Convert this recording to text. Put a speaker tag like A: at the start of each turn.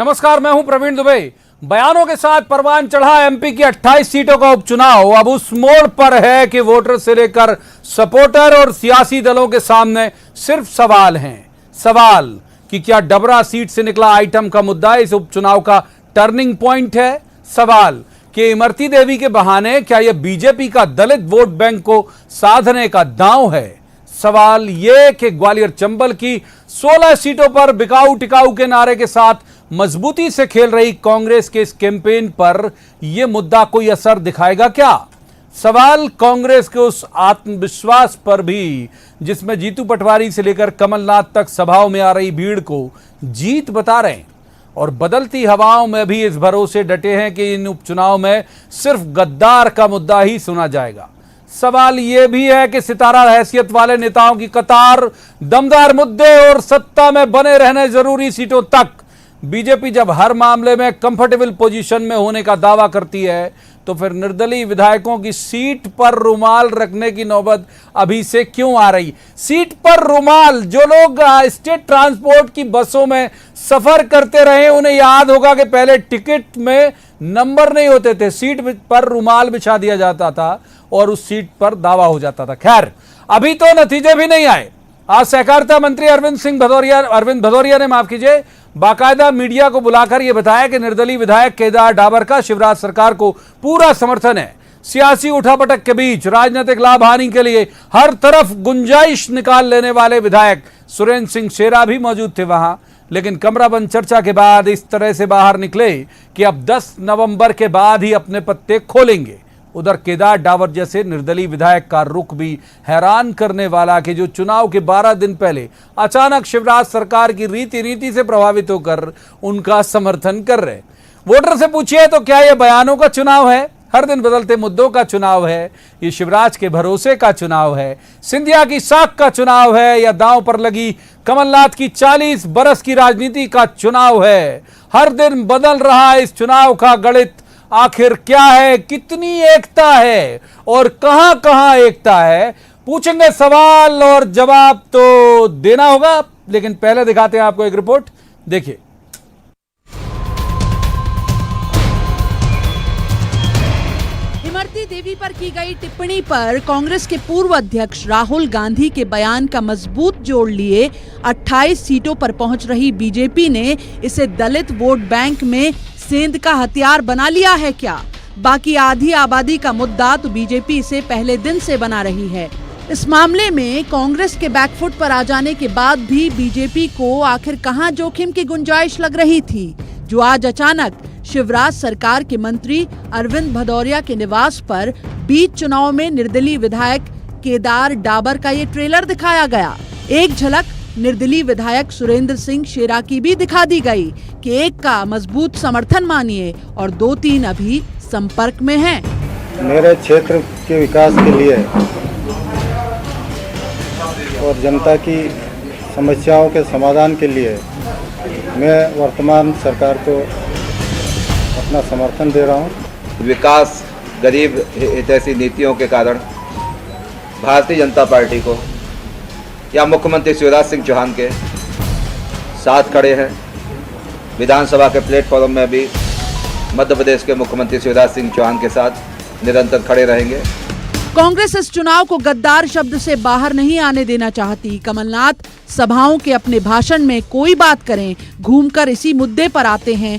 A: नमस्कार, मैं हूं प्रवीण दुबे। बयानों के साथ परवान चढ़ा एमपी की 28 सीटों का उपचुनाव अब उस मोड़ पर है कि वोटर से लेकर सपोर्टर और सियासी दलों के सामने सिर्फ सवाल हैं। सवाल कि क्या डबरा सीट से निकला आइटम का मुद्दा इस उपचुनाव का टर्निंग पॉइंट है। सवाल कि इमरती देवी के बहाने क्या यह बीजेपी का दलित वोट बैंक को साधने का दांव है। सवाल यह कि ग्वालियर चंबल की 16 सीटों पर बिकाऊ टिकाऊ के नारे के साथ मजबूती से खेल रही कांग्रेस के इस कैंपेन पर यह मुद्दा कोई असर दिखाएगा क्या। सवाल कांग्रेस के उस आत्मविश्वास पर भी जिसमें जीतू पटवारी से लेकर कमलनाथ तक सभाओं में आ रही भीड़ को जीत बता रहे हैं और बदलती हवाओं में भी इस भरोसे डटे हैं कि इन उपचुनाव में सिर्फ गद्दार का मुद्दा ही सुना जाएगा। सवाल यह भी है कि सितारा हैसियत वाले नेताओं की कतार दमदार मुद्दे और सत्ता में बने रहने जरूरी सीटों तक बीजेपी जब हर मामले में कंफर्टेबल पोजीशन में होने का दावा करती है तो फिर निर्दलीय विधायकों की सीट पर रुमाल रखने की नौबत अभी से क्यों आ रही। सीट पर रुमाल, जो लोग स्टेट ट्रांसपोर्ट की बसों में सफर करते रहे उन्हें याद होगा कि पहले टिकट में नंबर नहीं होते थे, सीट पर रुमाल बिछा दिया जाता था और उस सीट पर दावा हो जाता था। खैर, अभी तो नतीजे भी नहीं आए। आज सहकारिता मंत्री अरविंद भदौरिया ने बाकायदा मीडिया को बुलाकर यह बताया कि निर्दलीय विधायक केदार डाबर का शिवराज सरकार को पूरा समर्थन है। सियासी उठापटक के बीच राजनीतिक लाभ हानि के लिए हर तरफ गुंजाइश निकाल लेने वाले विधायक सुरेंद्र सिंह शेरा भी मौजूद थे वहां, लेकिन कमराबंद चर्चा के बाद इस तरह से बाहर निकले कि अब 10 नवंबर के बाद ही अपने पत्ते खोलेंगे। उधर केदार डाबर जैसे निर्दलीय विधायक का रुख भी हैरान करने वाला कि जो चुनाव के 12 दिन पहले अचानक शिवराज सरकार की रीति से प्रभावित होकर उनका समर्थन कर रहे। वोटर से पूछिए तो क्या यह बयानों का चुनाव है, हर दिन बदलते मुद्दों का चुनाव है, ये शिवराज के भरोसे का चुनाव है, सिंधिया की साख का चुनाव है, या दांव पर लगी कमलनाथ की 40 बरस की राजनीति का चुनाव है। हर दिन बदल रहा इस चुनाव का गणित आखिर क्या है, कितनी एकता है और कहां कहां एकता है, पूछेंगे। सवाल और जवाब तो देना होगा, लेकिन पहले दिखाते हैं आपको एक रिपोर्ट, देखिए।
B: इमरती देवी पर की गई टिप्पणी पर कांग्रेस के पूर्व अध्यक्ष राहुल गांधी के बयान का मजबूत जोड़ लिए 28 सीटों पर पहुंच रही बीजेपी ने इसे दलित वोट बैंक में सेंध का हथियार बना लिया है क्या। बाकी आधी आबादी का मुद्दा तो बीजेपी इसे पहले दिन से बना रही है। इस मामले में कांग्रेस के बैकफुट पर आ जाने के बाद भी बीजेपी को आखिर कहां जोखिम की गुंजाइश लग रही थी, जो आज अचानक शिवराज सरकार के मंत्री अरविंद भदौरिया के निवास पर बीच चुनाव में निर्दलीय विधायक केदार डाबर का ये ट्रेलर दिखाया गया। एक झलक निर्दलीय विधायक सुरेंद्र सिंह शेरा की भी दिखा दी गई कि एक का मजबूत समर्थन मानिए और 2-3 अभी संपर्क में हैं।
C: मेरे क्षेत्र के विकास के लिए और जनता की समस्याओं के समाधान के लिए मैं वर्तमान सरकार को अपना समर्थन दे रहा हूं।
D: विकास गरीब हितैषी नीतियों के कारण भारतीय जनता पार्टी को या मुख्यमंत्री शिवराज सिंह चौहान के साथ खड़े हैं। विधानसभा के प्लेटफॉर्म में भी मध्य प्रदेश के मुख्यमंत्री शिवराज सिंह चौहान के साथ निरंतर खड़े रहेंगे।
B: कांग्रेस इस चुनाव को गद्दार शब्द से बाहर नहीं आने देना चाहती। कमलनाथ सभाओं के अपने भाषण में कोई बात करें, घूमकर इसी मुद्दे पर आते हैं